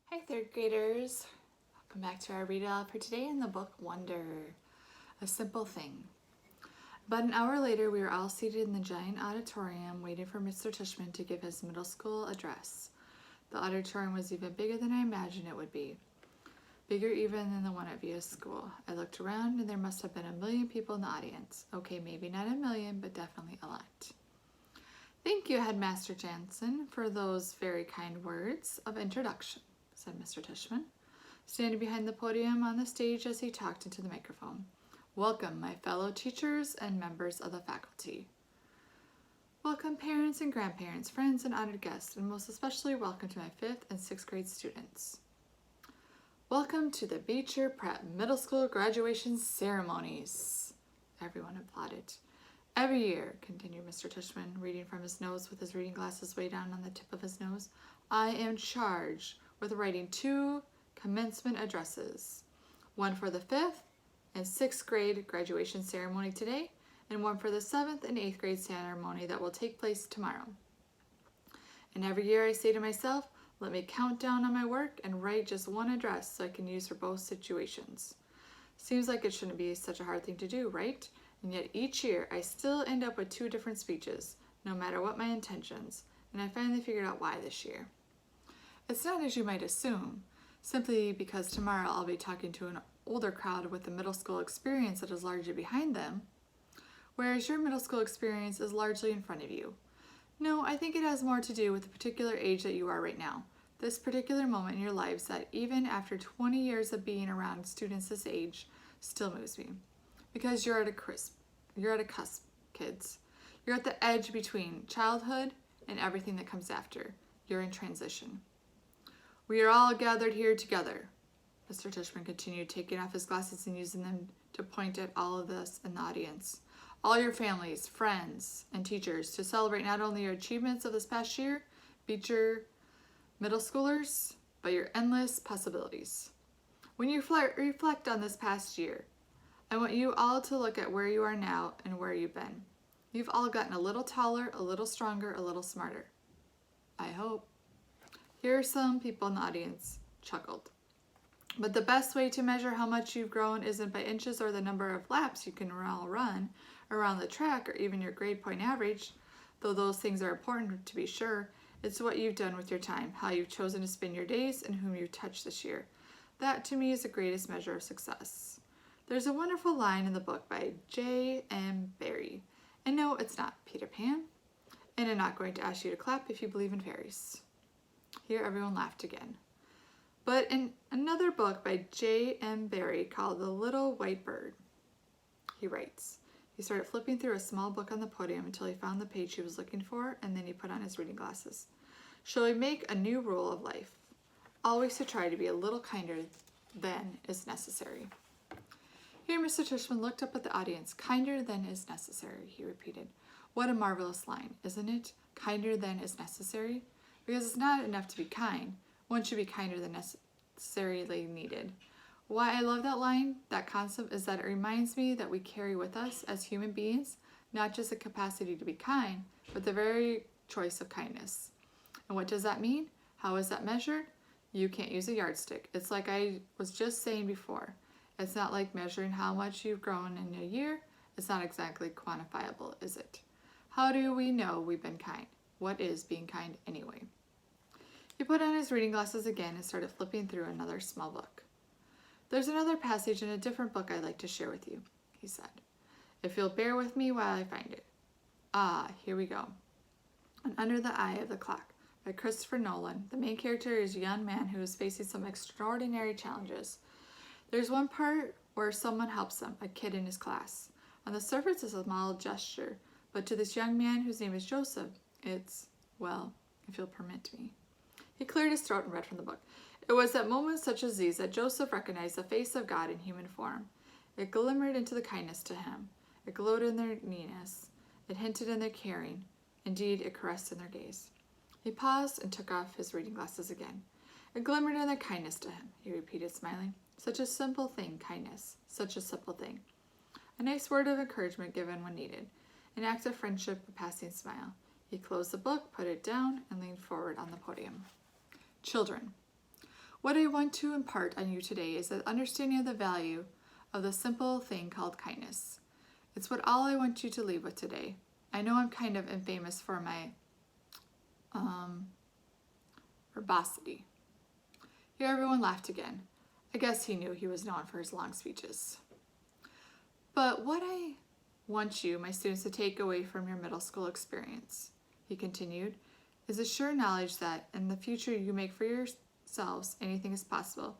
Hi third graders, welcome back to our read aloud for today in the book Wonder, a Simple Thing. About an hour later, we were all seated in the giant auditorium waiting for Mr. Tishman to give his middle school address. The auditorium was even bigger than I imagined it would be, bigger even than the one at Via's school. I looked around and there must have been 1 million people in the audience. Okay, maybe not 1 million, but definitely a lot. Thank you, Headmaster Jansen, for those very kind words of introduction, said Mr. Tishman, standing behind the podium on the stage as he talked into the microphone. Welcome, my fellow teachers and members of the faculty. Welcome, parents and grandparents, friends and honored guests, and most especially welcome to my 5th and 6th grade students. Welcome to the Beecher Prep Middle School graduation ceremonies. Everyone applauded. Every year, continued Mr. Tishman, reading from his notes with his reading glasses way down on the tip of his nose, I am charged with writing 2 commencement addresses, one for the 5th and 6th grade graduation ceremony today, and one for the 7th and 8th grade ceremony that will take place tomorrow. And every year I say to myself, let me count down on my work and write just one address so I can use for both situations. Seems like it shouldn't be such a hard thing to do, right? And yet each year I still end up with 2 different speeches, no matter what my intentions, and I finally figured out why this year. It's not as you might assume, simply because tomorrow I'll be talking to an older crowd with the middle school experience that is largely behind them, whereas your middle school experience is largely in front of you. No, I think it has more to do with the particular age that you are right now, this particular moment in your lives that even after 20 years of being around students this age still moves me. Because you're at a cusp, kids. You're at the edge between childhood and everything that comes after. You're in transition. We are all gathered here together, Mr. Tishman continued, taking off his glasses and using them to point at all of us in the audience. All your families, friends, and teachers to celebrate not only your achievements of this past year, Beecher middle schoolers, but your endless possibilities. When you reflect on this past year, I want you all to look at where you are now and where you've been. You've all gotten a little taller, a little stronger, a little smarter. I hope. Here are some people in the audience chuckled. But the best way to measure how much you've grown isn't by inches or the number of laps you can all run around the track or even your grade point average, though those things are important to be sure. It's what you've done with your time, how you've chosen to spend your days, and whom you've touched this year. That to me is the greatest measure of success. There's a wonderful line in the book by J.M. Barrie. And no, it's not Peter Pan. And I'm not going to ask you to clap if you believe in fairies. Here everyone laughed again. But in another book by J.M. Barrie called The Little White Bird, he writes, he started flipping through a small book on the podium until he found the page he was looking for, and then he put on his reading glasses. Shall we make a new rule of life? Always to try to be a little kinder than is necessary. Here Mr. Tishman looked up at the audience. Kinder than is necessary, he repeated. What a marvelous line, isn't it? Kinder than is necessary? Because it's not enough to be kind. One should be kinder than necessarily needed. Why I love that line, that concept, is that it reminds me that we carry with us as human beings not just the capacity to be kind, but the very choice of kindness. And what does that mean? How is that measured? You can't use a yardstick. It's like I was just saying before. It's not like measuring how much you've grown in a year. It's not exactly quantifiable, is it? How do we know we've been kind? What is being kind anyway? He put on his reading glasses again and started flipping through another small book. There's another passage in a different book I'd like to share with you, he said, if you'll bear with me while I find it. Ah, here we go. And Under the Eye of the Clock by Christopher Nolan. The main character is a young man who is facing some extraordinary challenges. There's one part where someone helps him, a kid in his class. On the surface, it's a small gesture, but to this young man, whose name is Joseph, it's, well, if you'll permit me. He cleared his throat and read from the book. It was at moments such as these that Joseph recognized the face of God in human form. It glimmered into the kindness to him. It glowed in their neatness. It hinted in their caring. Indeed, it caressed in their gaze. He paused and took off his reading glasses again. It glimmered in their kindness to him, he repeated, smiling. Such a simple thing, kindness. Such a simple thing. A nice word of encouragement given when needed. An act of friendship, a passing smile. He closed the book, put it down, and leaned forward on the podium. Children. What I want to impart on you today is an understanding of the value of the simple thing called kindness. It's what all I want you to leave with today. I know I'm kind of infamous for my verbosity. Here everyone laughed again. I guess he knew he was known for his long speeches. But what I want you, my students, to take away from your middle school experience, he continued, is a sure knowledge that in the future you make for yourselves anything is possible.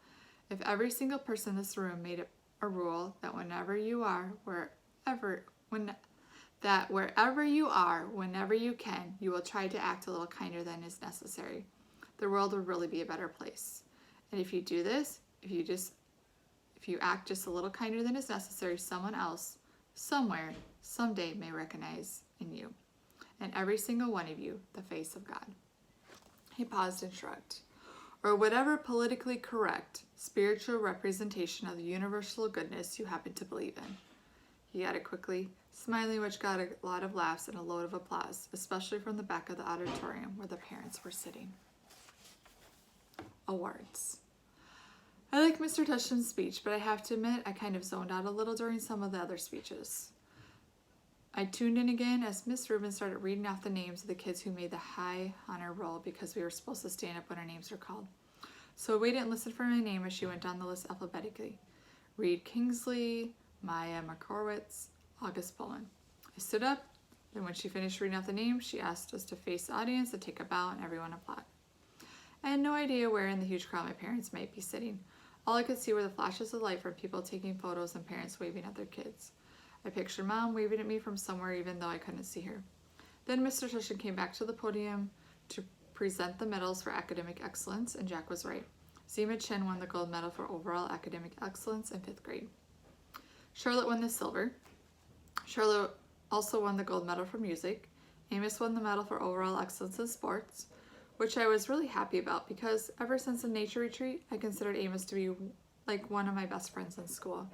If every single person in this room made a rule that wherever you are, whenever you can, you will try to act a little kinder than is necessary, the world will really be a better place. And if you do this, if you act just a little kinder than is necessary, someone else, somewhere, someday may recognize in you, and every single one of you, the face of God. He paused and shrugged. Or whatever politically correct spiritual representation of the universal goodness you happen to believe in. He added quickly, smiling, which got a lot of laughs and a load of applause, especially from the back of the auditorium where the parents were sitting. Awards. I like Mr. Tushman's speech, but I have to admit I kind of zoned out a little during some of the other speeches. I tuned in again as Miss Rubin started reading off the names of the kids who made the high honor roll because we were supposed to stand up when our names were called. So we didn't listen for my name as she went down the list alphabetically. Reed Kingsley, Maya Markowitz, August Pullen. I stood up, then when she finished reading off the names, she asked us to face the audience and take a bow, and everyone applauded. I had no idea where in the huge crowd my parents might be sitting. All I could see were the flashes of light from people taking photos and parents waving at their kids. I pictured Mom waving at me from somewhere even though I couldn't see her. Then Mr. Tushman came back to the podium to present the medals for academic excellence, and Jack was right. Zima Chen won the gold medal for overall academic excellence in 5th grade. Charlotte won the silver. Charlotte also won the gold medal for music. Amos won the medal for overall excellence in sports, which I was really happy about because ever since the nature retreat, I considered Amos to be like one of my best friends in school.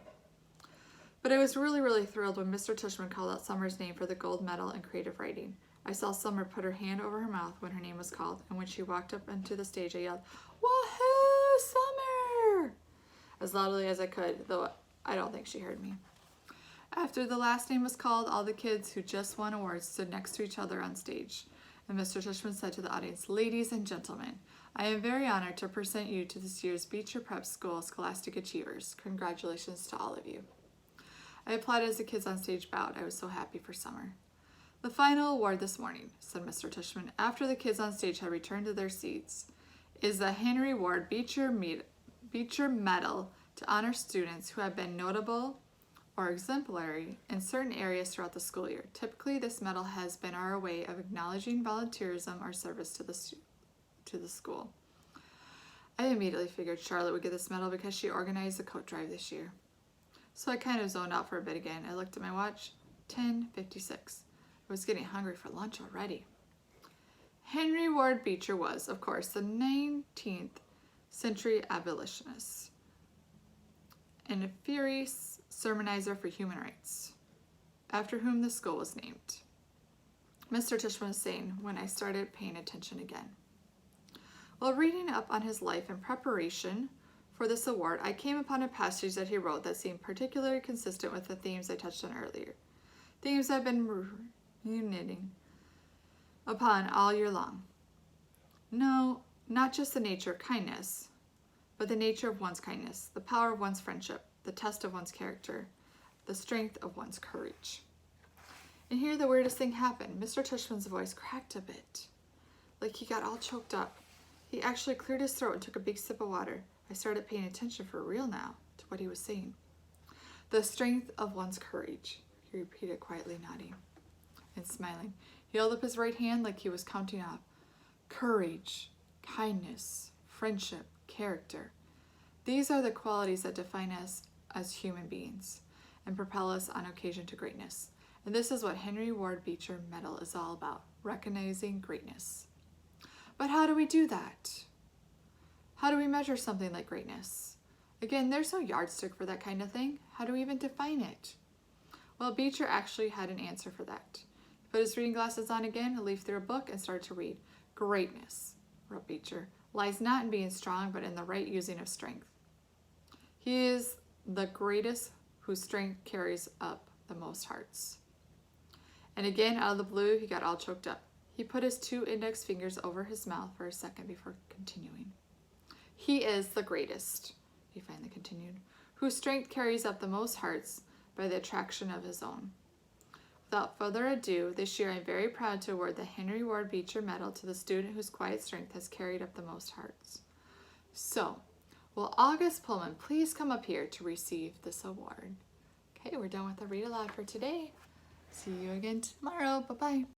But I was really thrilled when Mr. Tushman called out Summer's name for the gold medal in creative writing. I saw Summer put her hand over her mouth when her name was called, and when she walked up onto the stage, I yelled, "Woohoo, Summer!" as loudly as I could, though I don't think she heard me. After the last name was called, all the kids who just won awards stood next to each other on stage, and Mr. Tushman said to the audience, "Ladies and gentlemen, I am very honored to present you to this year's Beecher Prep School Scholastic Achievers. Congratulations to all of you." I applauded as the kids on stage bowed. I was so happy for Summer. "The final award this morning," said Mr. Tushman, after the kids on stage had returned to their seats, "is the Henry Ward Beecher Medal to honor students who have been notable or exemplary in certain areas throughout the school year. Typically, this medal has been our way of acknowledging volunteerism or service to the school." I immediately figured Charlotte would get this medal because she organized the coat drive this year. So I kind of zoned out for a bit again. I looked at my watch, 10:56. I was getting hungry for lunch already. Henry Ward Beecher was, of course, the 19th century abolitionist and a furious sermonizer for human rights, after whom the school was named. Mr. Tushman was saying when I started paying attention again. While reading up on his life in preparation for this award, I came upon a passage that he wrote that seemed particularly consistent with the themes I touched on earlier. Themes I've been ruminating upon all year long. No, not just the nature of kindness, but the nature of one's kindness, the power of one's friendship, the test of one's character, the strength of one's courage. And here the weirdest thing happened. Mr. Tushman's voice cracked a bit, like he got all choked up. He actually cleared his throat and took a big sip of water. I started paying attention for real now to what he was saying. "The strength of one's courage," he repeated quietly, nodding and smiling. He held up his right hand like he was counting off. "Courage, kindness, friendship, character. These are the qualities that define us as human beings and propel us on occasion to greatness. And this is what Henry Ward Beecher Medal is all about, recognizing greatness." But how do we do that? How do we measure something like greatness? Again, there's no yardstick for that kind of thing. How do we even define it? Well, Beecher actually had an answer for that. He put his reading glasses on again, leafed through a book, and started to read. "Greatness," wrote Beecher, lies not in being strong, but in the right using of strength. He is the greatest whose strength carries up the most hearts. And again, out of the blue, he got all choked up. He put his 2 index fingers over his mouth for a second before continuing. He is the greatest, he finally continued, whose strength carries up the most hearts by the attraction of his own. Without further ado, this year I'm very proud to award the Henry Ward Beecher Medal to the student whose quiet strength has carried up the most hearts. So, will August Pullman please come up here to receive this award? Okay, we're done with the read aloud for today. See you again tomorrow. Bye-bye.